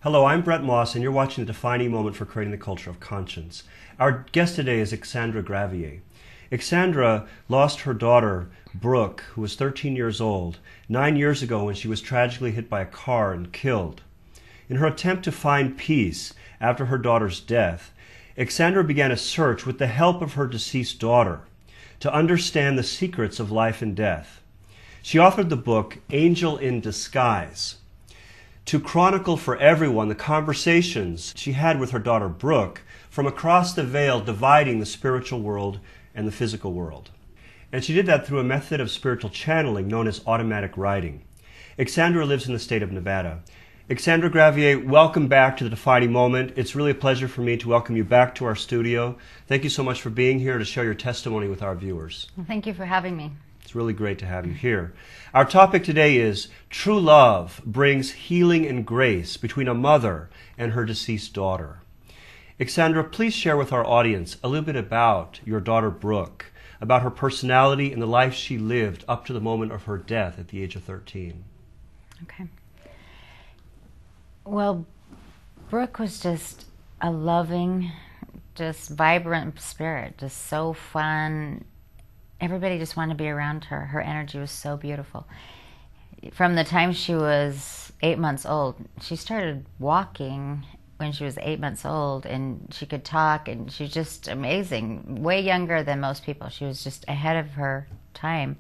Hello, I'm Bret and you're watching The Defining Moment for Creating the Culture of Conscience. Our guest today is Xandra Graviet. Xandra lost her daughter, Brooke, who was 13 years old, 9 years ago when she was tragically hit by a car and killed. In her attempt to find peace after her daughter's death, Xandra began a search with the help of her deceased daughter to understand the secrets of life and death. She authored the book Angel in Disguise to chronicle for everyone the conversations she had with her daughter Brooke from across the veil dividing the spiritual world and the physical world. And she did that through a method of spiritual channeling known as automatic writing. Xandra lives in the state of Nevada. Xandra Graviet, welcome back to The Defining Moment. It's really a pleasure for me to welcome you back to our studio. Thank you so much for being here to share your testimony with our viewers. Well, thank you for having me. It's really great to have you here. Our topic today is True Love Brings Healing and Grace Between a Mother and Her Deceased Daughter. Xandra, please share with our audience a little bit about your daughter Brooke, about her personality and the life she lived up to the moment of her death at the age of 13. Okay. Well, Brooke was just a loving, just vibrant spirit, just so fun. Everybody just wanted to be around her. Her energy was so beautiful. From the time she was 8 months old, she started walking when she was 8 months old, and she could talk, and she was just amazing. Way younger than most people. She was just ahead of her time,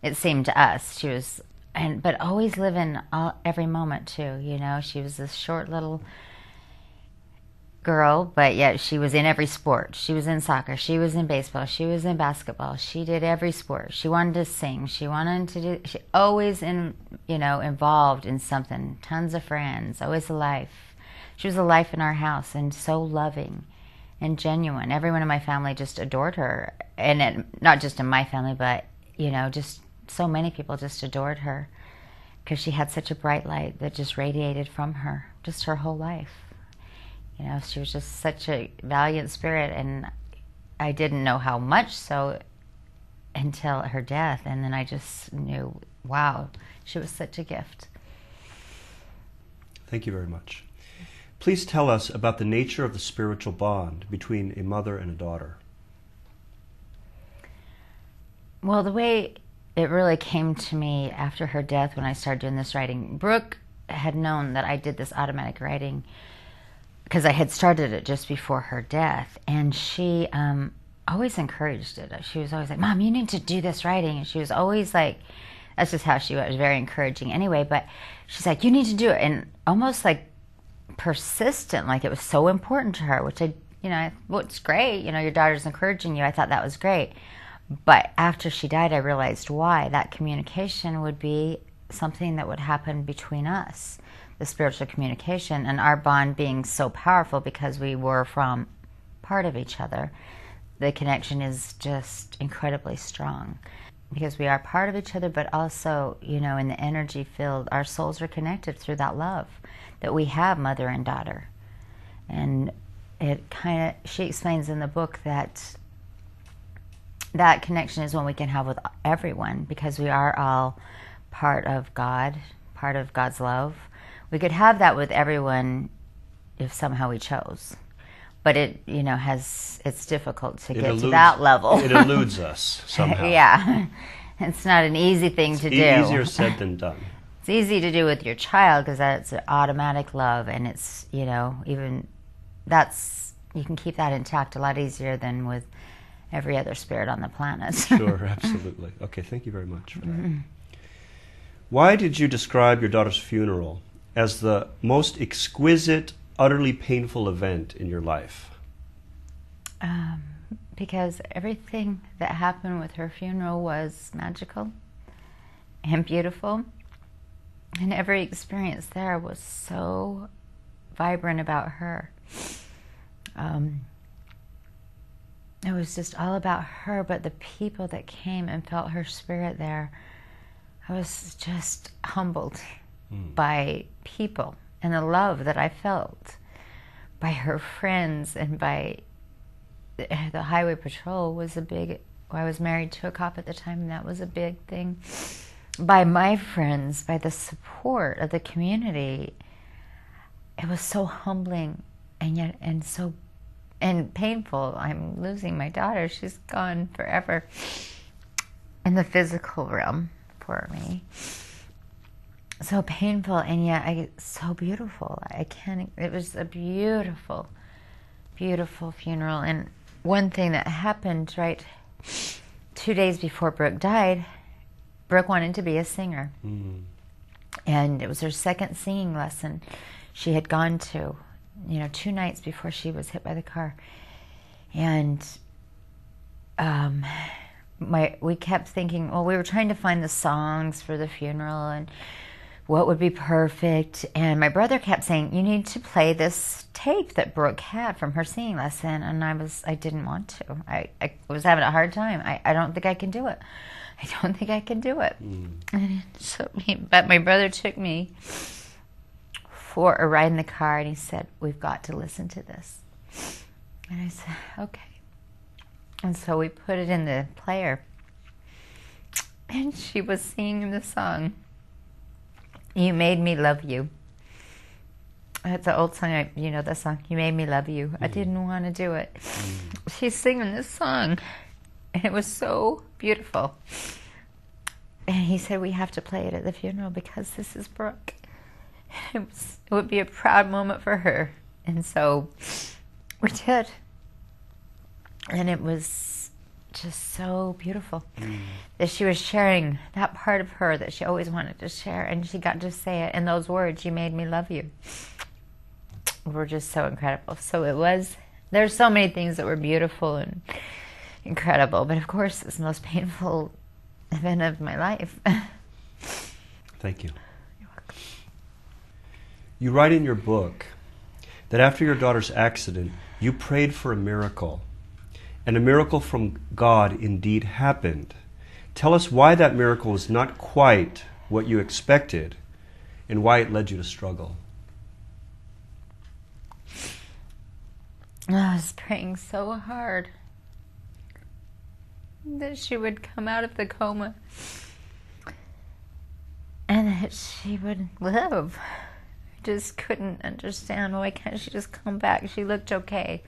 it seemed to us. She was, but always living every moment too. You know, she was this short little girl, but yet she was in every sport. She was in soccer, she was in baseball, she was in basketball. She did every sport. She wanted to sing. She always involved in something. Tons of friends, always a life. She was a life in our house, and so loving and genuine. Everyone in my family just adored her, and not just in my family, but just so many people just adored her because she had such a bright light that just radiated from her, just her whole life. She was just such a valiant spirit, and I didn't know how much so until her death, and then I just knew, wow, she was such a gift. Thank you very much. Please tell us about the nature of the spiritual bond between a mother and a daughter. Well, the way it really came to me after her death when I started doing this writing, Brooke had known that I did this automatic writing because I had started it just before her death, and she always encouraged it. She was always like, "Mom, you need to do this writing," and she was always like, that's just how she was, very encouraging anyway, but she's like, "You need to do it," and almost like persistent, like it was so important to her, which well, it's great, your daughter's encouraging you. I thought that was great. But after she died, I realized why. That communication would be something that would happen between us, the spiritual communication, and our bond being so powerful because we were from part of each other. The connection is just incredibly strong because we are part of each other, but also, in the energy field, our souls are connected through that love that we have, mother and daughter. And she explains in the book that that connection is one we can have with everyone because we are all part of God, part of God's love. We could have that with everyone if somehow we chose. But it's difficult to get to that level. It eludes us somehow. Yeah. It's not an easy thing to do. It's easier said than done. It's easy to do with your child because that's an automatic love, and it's, you can keep that intact a lot easier than with every other spirit on the planet. Sure, absolutely. Okay, thank you very much for that. Why did you describe your daughter's funeral as the most exquisite, utterly painful event in your life? Because everything that happened with her funeral was magical and beautiful, and every experience there was so vibrant about her. It was just all about her, but the people that came and felt her spirit there, I was just humbled by people and the love that I felt by her friends, and by the highway patrol was a big, I was married to a cop at the time, and that was a big thing. By my friends, by the support of the community. it was so humbling and yet and painful. I'm losing my daughter. She's gone forever in the physical realm for me. So painful and yet so beautiful. It was a beautiful, beautiful funeral. And one thing that happened, right, 2 days before Brooke died, Brooke wanted to be a singer. Mm. And it was her second singing lesson she had gone to, 2 nights before she was hit by the car. And we kept thinking, well, we were trying to find the songs for the funeral and what would be perfect. And my brother kept saying, you need to play this tape that Brooke had from her singing lesson. And I didn't want to. I was having a hard time. I don't think I can do it. I don't think I can do it. Mm. But my brother took me for a ride in the car and he said, we've got to listen to this. And I said, okay. And so we put it in the player and she was singing the song, You Made Me Love You. It's an old song, the song, You Made Me Love You. Mm. I didn't want to do it. Mm. She's singing this song and it was so beautiful. And he said, we have to play it at the funeral because this is Brooke. It would be a proud moment for her. And so we did. And it was just so beautiful that she was sharing that part of her that she always wanted to share. And she got to say it in those words, You Made Me Love You. Were just so incredible. So there's so many things that were beautiful and incredible. But of course, it's the most painful event of my life. Thank you. You're welcome. You write in your book that after your daughter's accident, you prayed for a miracle. And a miracle from God indeed happened. Tell us why that miracle was not quite what you expected and why it led you to struggle. I was praying so hard that she would come out of the coma and that she would live. I just couldn't understand, why can't she just come back? She looked okay.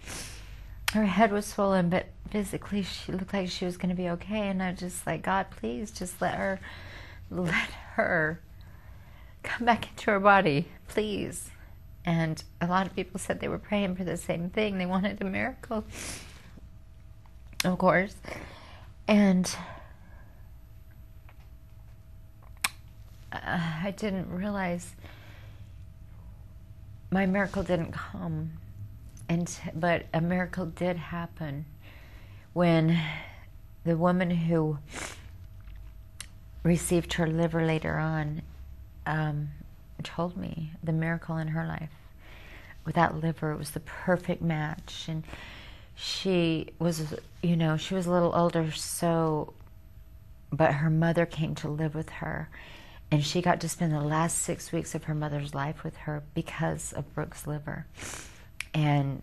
Her head was swollen, but physically she looked like she was going to be okay. And I was just like, God, please just let her come back into her body, please. And a lot of people said they were praying for the same thing. They wanted a miracle, of course. And I didn't realize my miracle didn't come. But a miracle did happen when the woman who received her liver later on told me the miracle in her life. With that liver, it was the perfect match. And she was, she was a little older, but her mother came to live with her. And she got to spend the last 6 weeks of her mother's life with her because of Brooke's liver. And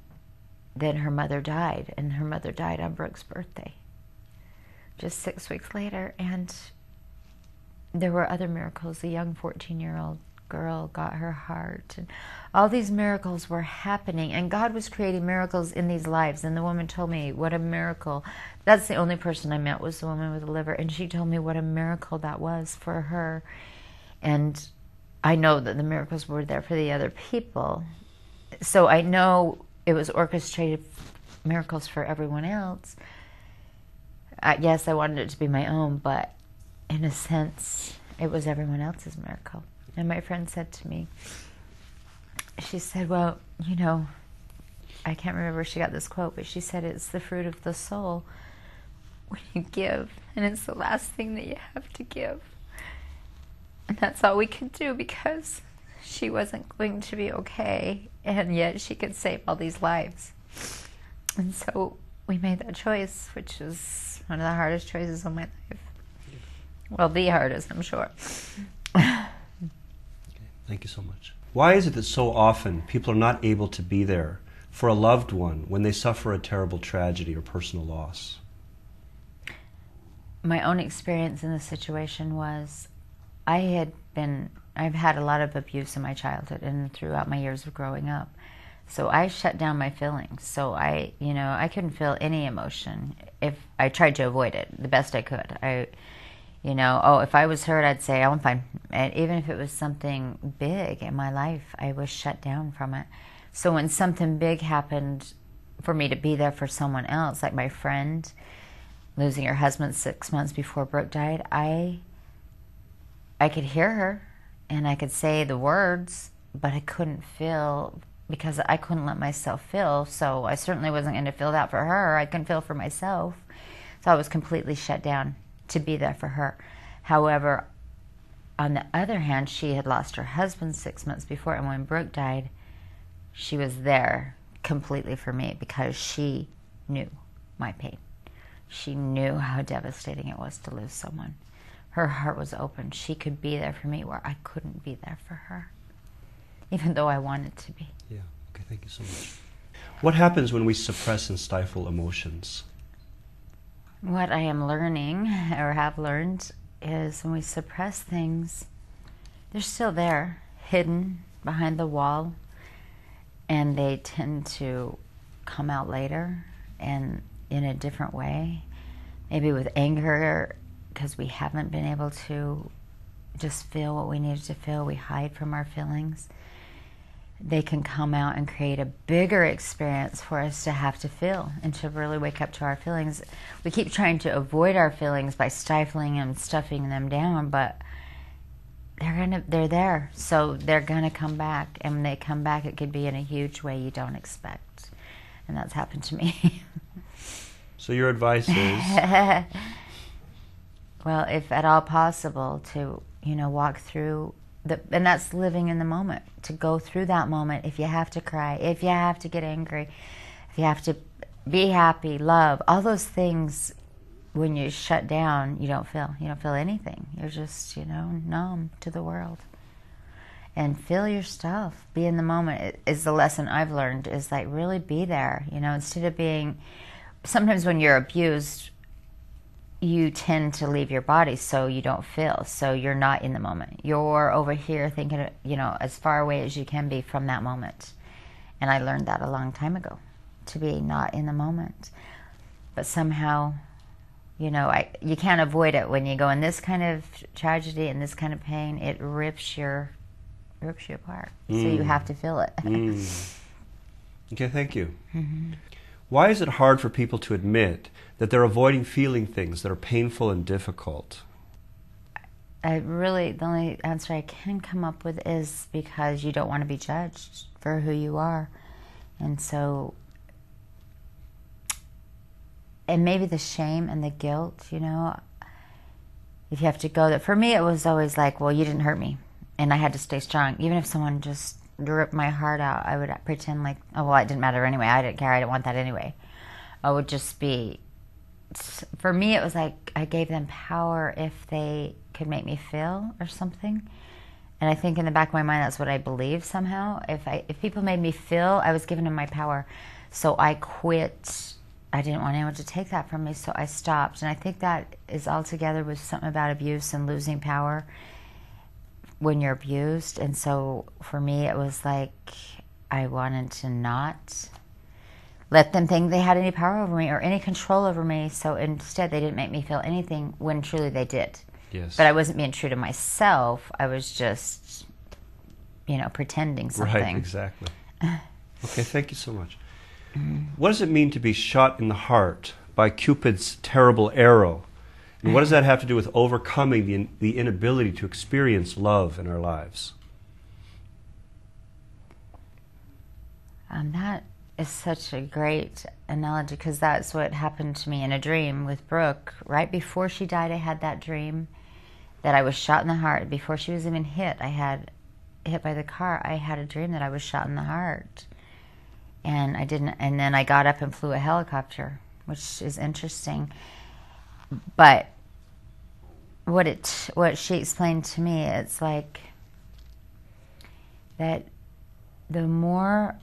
then her mother died, and her mother died on Brooke's birthday, just 6 weeks later. And there were other miracles. A young 14-year-old girl got her heart, and all these miracles were happening, and God was creating miracles in these lives. And the woman told me what a miracle. That's the only person I met, was the woman with the liver, and she told me what a miracle that was for her. And I know that the miracles were there for the other people, so I know it was orchestrated miracles for everyone else. Yes, I wanted it to be my own, but in a sense, it was everyone else's miracle. And my friend said to me, she said, well, I can't remember where she got this quote, but she said, it's the fruit of the soul when you give, and it's the last thing that you have to give. And that's all we could do, because she wasn't going to be okay, and yet she could save all these lives. And so we made that choice, which is one of the hardest choices of my life. Well, the hardest, I'm sure. Thank you so much. Why is it that so often people are not able to be there for a loved one when they suffer a terrible tragedy or personal loss? My own experience in the situation was, I had been I've had a lot of abuse in my childhood and throughout my years of growing up. So I shut down my feelings. So I couldn't feel any emotion. If I tried to avoid it the best I could. If I was hurt, I'd say, oh, I'm fine. And even if it was something big in my life, I was shut down from it. So when something big happened for me to be there for someone else, like my friend losing her husband 6 months before Brooke died, I could hear her and I could say the words, but I couldn't feel, because I couldn't let myself feel. So I certainly wasn't going to feel that for her. I couldn't feel for myself. So I was completely shut down to be there for her. However, on the other hand, she had lost her husband 6 months before, and when Brooke died, she was there completely for me because she knew my pain. She knew how devastating it was to lose someone. Her heart was open. She could be there for me where I couldn't be there for her, even though I wanted to be. Yeah, okay, thank you so much. What happens when we suppress and stifle emotions? What I am learning, or have learned, is when we suppress things, they're still there, hidden behind the wall, and they tend to come out later and in a different way. Maybe with anger, because we haven't been able to just feel what we needed to feel. We hide from our feelings. They can come out and create a bigger experience for us to have to feel and to really wake up to our feelings. We keep trying to avoid our feelings by stifling them, stuffing them down, but they're there, so they're gonna come back. And when they come back, it could be in a huge way you don't expect, and that's happened to me. So your advice is? Well, if at all possible, to walk through and that's living in the moment. To go through that moment, if you have to cry, if you have to get angry, if you have to be happy, love, all those things. When you shut down, you don't feel anything. You're just numb to the world. And feel your stuff. Be in the moment is the lesson I've learned, is like really be there. Instead of being, sometimes when you're abused, you tend to leave your body so you don't feel. So you're not in the moment. You're over here thinking, as far away as you can be from that moment. And I learned that a long time ago, to be not in the moment. But somehow, you can't avoid it when you go in this kind of tragedy and this kind of pain. It rips you apart. So you have to feel it. Okay, thank you. Mm-hmm. Why is it hard for people to admit that they're avoiding feeling things that are painful and difficult? The only answer I can come up with is because you don't want to be judged for who you are. And so, and maybe the shame and the guilt, if you have to go there. For me, it was always like, well, you didn't hurt me, and I had to stay strong. Even if someone just ripped my heart out, I would pretend like, oh, well, it didn't matter anyway. I didn't care. I didn't want that anyway. I would just be, for me, it was like I gave them power if they could make me feel or something. And I think in the back of my mind, that's what I believe somehow. If people made me feel, I was giving them my power. So I quit. I didn't want anyone to take that from me, so I stopped. And I think that is all together with something about abuse and losing power when you're abused. And so for me, it was like I wanted to not let them think they had any power over me or any control over me. So instead, they didn't make me feel anything when truly they did. Yes. But I wasn't being true to myself. I was just, pretending something. Right, exactly. Okay, thank you so much. What does it mean to be shot in the heart by Cupid's terrible arrow? And what does that have to do with overcoming the inability to experience love in our lives? That is such a great analogy, because that's what happened to me in a dream with Brooke. Right before she died, I had that dream that I was shot in the heart. Before she was even hit by the car, I had a dream that I was shot in the heart. And I didn't, and then I got up and flew a helicopter, which is interesting. But what she explained to me, it's like that the more,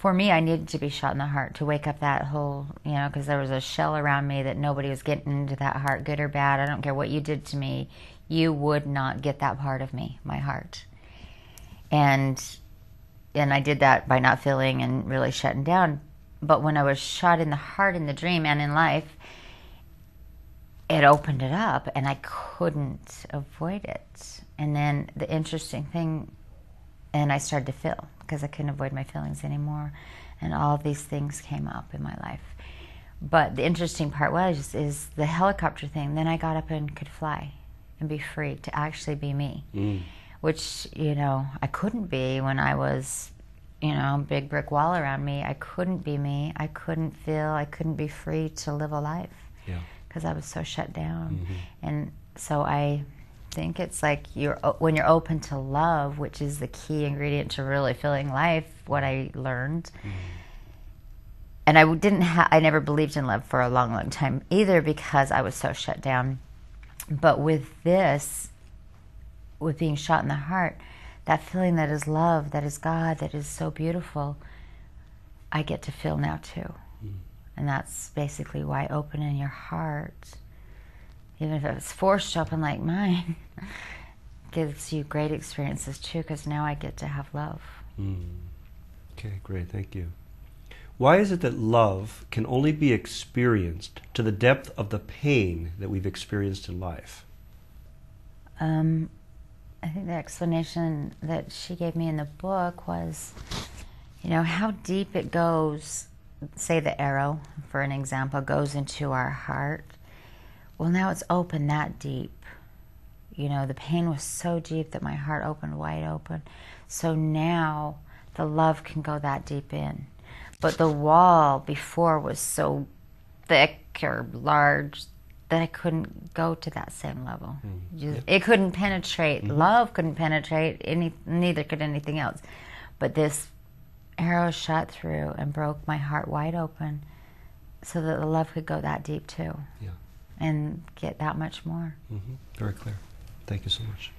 for me, I needed to be shot in the heart to wake up that whole, because there was a shell around me that nobody was getting into that heart, good or bad. I don't care what you did to me. You would not get that part of me, my heart. And I did that by not feeling and really shutting down. But when I was shot in the heart in the dream and in life, it opened it up, and I couldn't avoid it. And then the interesting thing, and I started to feel, because I couldn't avoid my feelings anymore, and all of these things came up in my life. But the interesting part is the helicopter thing. Then I got up and could fly and be free to actually be me, which, I couldn't be when I was, big brick wall around me. I couldn't be me. I couldn't feel. I couldn't be free to live a life. Yeah. Because I was so shut down. And so I think it's like when you're open to love, which is the key ingredient to really feeling life, what I learned. And I never believed in love for a long, long time either, because I was so shut down. But with this, with being shot in the heart, that feeling that is love, that is God, that is so beautiful, I get to feel now too. And that's basically why opening your heart, even if it's forced to open like mine, gives you great experiences too, because now I get to have love. Okay, great, thank you. Why is it that love can only be experienced to the depth of the pain that we've experienced in life? I think the explanation that she gave me in the book was, how deep it goes. Say the arrow, for an example, goes into our heart. Well, now it's open that deep. The pain was so deep that my heart opened wide open. So now the love can go that deep in. But the wall before was so thick or large that I couldn't go to that same level. It couldn't penetrate. Love couldn't penetrate. Neither could anything else. But this arrow shot through and broke my heart wide open, so that the love could go that deep too, and get that much more. Very clear. Thank you so much.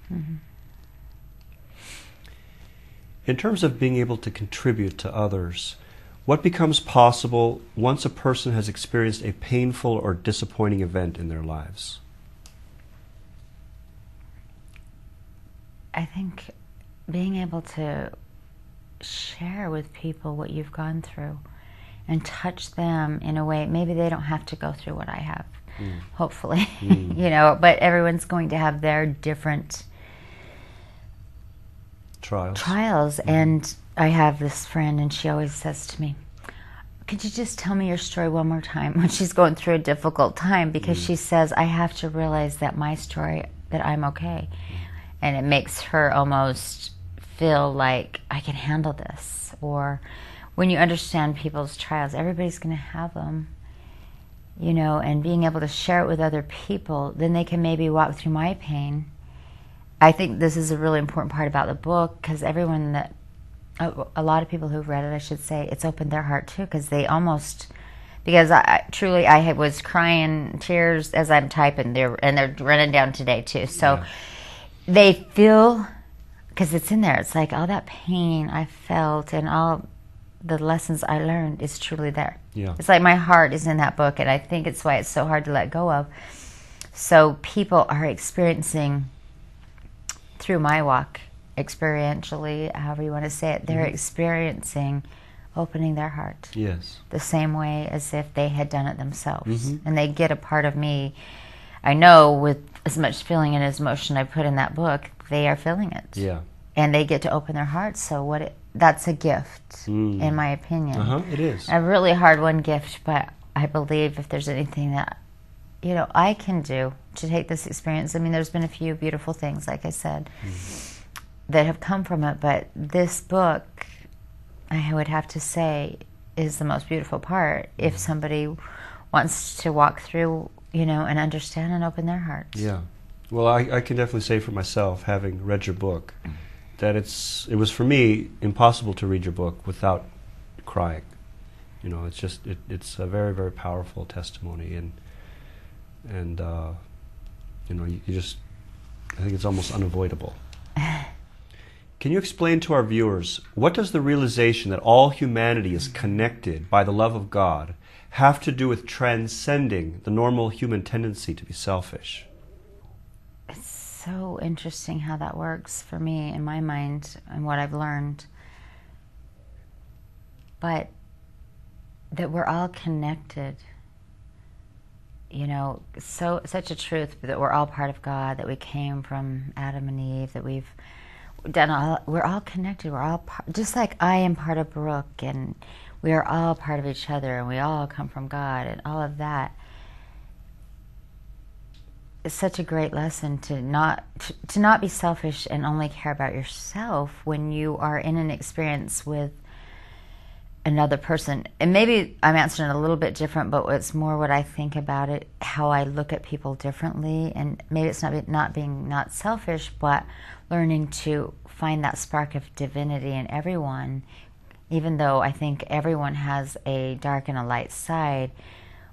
In terms of being able to contribute to others, what becomes possible once a person has experienced a painful or disappointing event in their lives? I think being able to share with people what you've gone through and touch them in a way, maybe they don't have to go through what I have, hopefully, but everyone's going to have their different trials. And I have this friend, and she always says to me, could you just tell me your story one more time, when she's going through a difficult time, because she says, I have to realize that my story, that I'm okay. And it makes her almost feel like I can handle this. Or when you understand people's trials, everybody's going to have them, and being able to share it with other people, then they can maybe walk through my pain. I think this is a really important part about the book, because a lot of people who've read it, I should say, it's opened their heart too, because they almost, because I was crying tears as I'm typing, and they're running down today too. So they feel, because it's in there, it's like all that pain I felt and all the lessons I learned is truly there. It's like my heart is in that book, and I think it's why it's so hard to let go of. So people are experiencing, through my walk, experientially, however you want to say it, they're experiencing opening their heart. The same way as if they had done it themselves. And they get a part of me. I know with as much feeling and as emotion I put in that book, they are feeling it. And they get to open their hearts. So that's a gift, in my opinion. It is. A really hard-won gift, but I believe if there's anything that, I can do to take this experience. I mean, there's been a few beautiful things, like I said, that have come from it, but this book, I would have to say, is the most beautiful part if somebody wants to walk through, and understand and open their hearts. Well, I can definitely say for myself, having read your book, that it was for me impossible to read your book without crying. It's a very, very powerful testimony, and you just, I think it's almost unavoidable. Can you explain to our viewers, what does the realization that all humanity is connected by the love of God have to do with transcending the normal human tendency to be selfish? It's so interesting how that works for me in my mind and what I've learned. But that we're all connected. You know, such a truth that we're all part of God, that we came from Adam and Eve, that we're all connected. We're all just like I am part of Brooke, and we are all part of each other, and we all come from God, and all of that. It's such a great lesson to not be selfish and only care about yourself when you are in an experience with another person. And maybe I'm answering it a little bit different, but it's more what I think about it, how I look at people differently. And maybe it's not being selfish, but learning to find that spark of divinity in everyone. Even though I think everyone has a dark and a light side,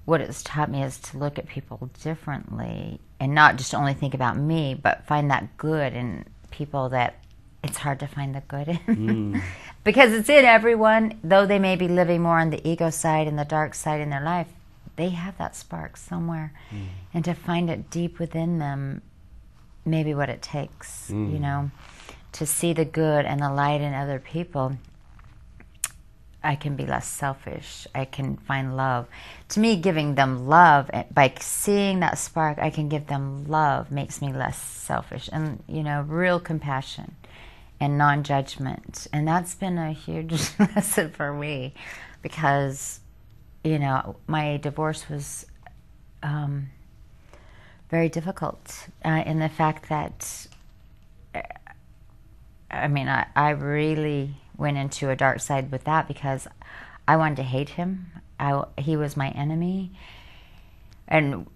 what it's taught me is to look at people differently and not just only think about me, but find that good in people that it's hard to find the good in. Because it's in everyone, though they may be living more on the ego side and the dark side in their life, they have that spark somewhere. And to find it deep within them, maybe what it takes, you know, to see the good and the light in other people. I can be less selfish. I can find love. To me, giving them love, by seeing that spark, I can give them love, makes me less selfish. And, you know, real compassion and non-judgment. And that's been a huge lesson for me because, you know, my divorce was very difficult in the fact that, I mean, I really went into a dark side with that because I wanted to hate him. He was my enemy. And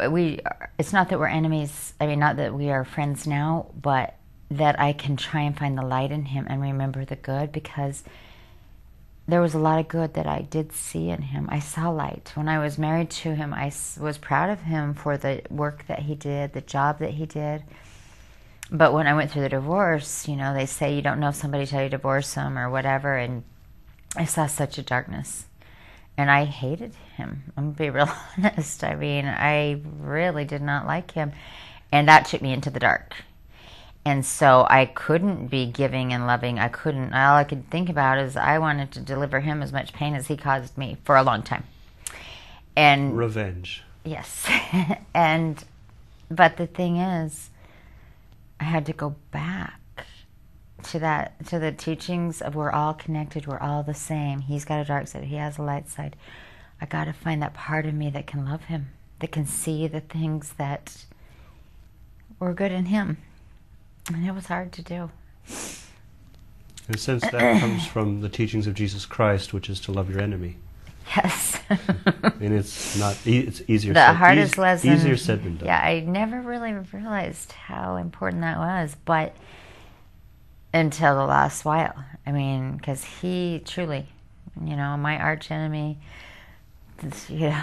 it's not that we're enemies, I mean, not that we are friends now, but that I can try and find the light in him and remember the good, because there was a lot of good that I did see in him. I saw light. When I was married to him, I was proud of him for the work that he did, the job that he did. But when I went through the divorce, you know, they say you don't know if somebody till you divorce them or whatever, and I saw such a darkness. And I hated him. I'm going to be real honest. I mean, I really did not like him. And that took me into the dark. And so I couldn't be giving and loving. I couldn't. All I could think about is I wanted to deliver him as much pain as he caused me for a long time. And revenge. Yes. But the thing is, I had to go back to the teachings of we're all connected, we're all the same. He's got a dark side, he has a light side. I got to find that part of me that can love him, that can see the things that were good in him. And it was hard to do. In a sense, that comes from the teachings of Jesus Christ, which is to love your enemy. Yes. And it's not. It's easier. The hardest lesson. Easier said than done. Yeah, I never really realized how important that was, but until the last while. I mean, because he truly, you know, my arch enemy. You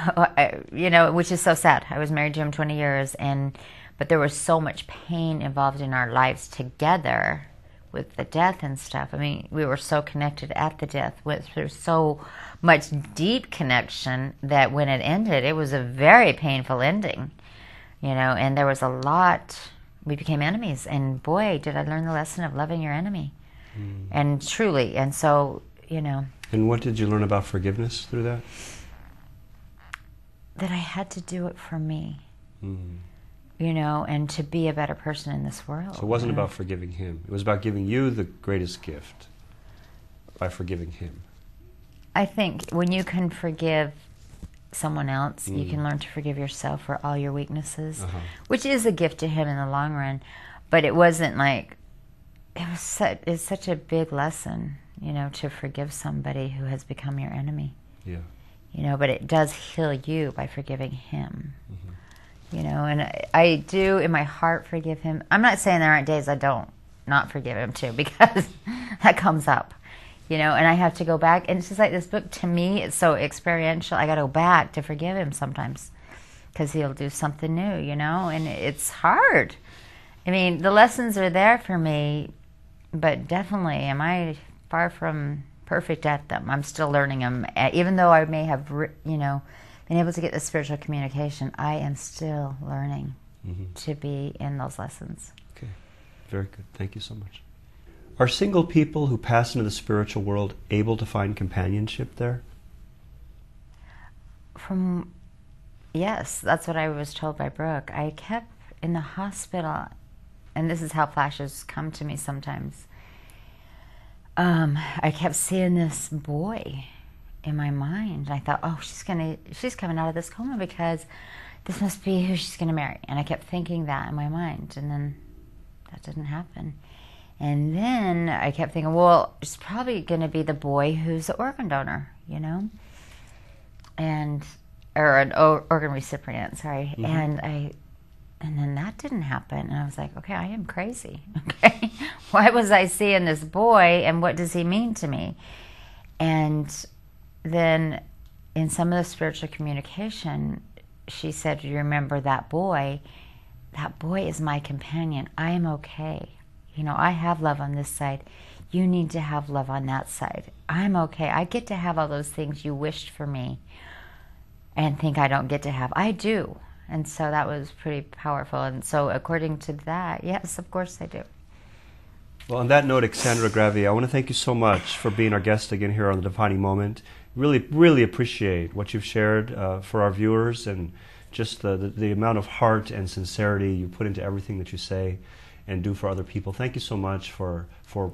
know, which is so sad. I was married to him 20 years, but there was so much pain involved in our lives together with the death and stuff. I mean, we were so connected at the death, went through so much deep connection that when it ended, it was a very painful ending, you know, and there was a lot, we became enemies, and boy, did I learn the lesson of loving your enemy. And truly, and so, you know. And what did you learn about forgiveness through that? That I had to do it for me. You know, and to be a better person in this world. So it wasn't about forgiving him. It was about giving you the greatest gift by forgiving him. I think when you can forgive someone else, you can learn to forgive yourself for all your weaknesses, which is a gift to him in the long run. But it wasn't like, it's such a big lesson, you know, to forgive somebody who has become your enemy. Yeah. You know, but it does heal you by forgiving him. You know, and I do in my heart forgive him. I'm not saying there aren't days I don't not forgive him too, because that comes up, you know, and I have to go back. And it's just like this book, to me, it's so experiential. I got to go back to forgive him sometimes because he'll do something new, you know, and it's hard. I mean, the lessons are there for me, but definitely, am I far from perfect at them. I'm still learning them. Even though I may have, been able to get the spiritual communication, I am still learning to be in those lessons. Okay, very good. Thank you so much. Are single people who pass into the spiritual world able to find companionship there? Yes, that's what I was told by Brooke. I kept in the hospital, and this is how flashes come to me sometimes. I kept seeing this boy in my mind. I thought, oh, she's coming out of this coma because this must be who she's gonna marry. And I kept thinking that in my mind, and then that didn't happen. And then I kept thinking, well, it's probably gonna be the boy who's the organ donor, or an organ recipient, sorry. And then that didn't happen. And I was like, okay, I am crazy. Okay, why was I seeing this boy, and what does he mean to me? And then in some of the spiritual communication, she said, do you remember that boy? That boy is my companion. I am okay. I have love on this side. You need to have love on that side. I'm okay. I get to have all those things you wished for me and think I don't get to have. I do. And so that was pretty powerful. And so according to that, yes, of course I do. Well, on that note, Xandra Graviet, I want to thank you so much for being our guest again here on The Defining Moment. Really, really appreciate what you've shared for our viewers, and just the amount of heart and sincerity you put into everything that you say and do for other people. Thank you so much for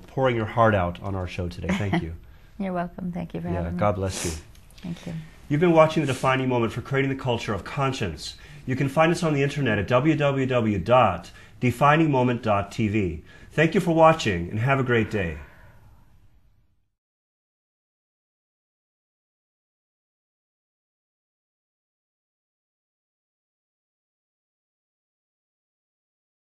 pouring your heart out on our show today. Thank you. You're welcome. Thank you for having me. God bless you. Thank you. You've been watching The Defining Moment for Creating the Culture of Conscience. You can find us on the internet at www.definingmoment.tv. Thank you for watching, and have a great day.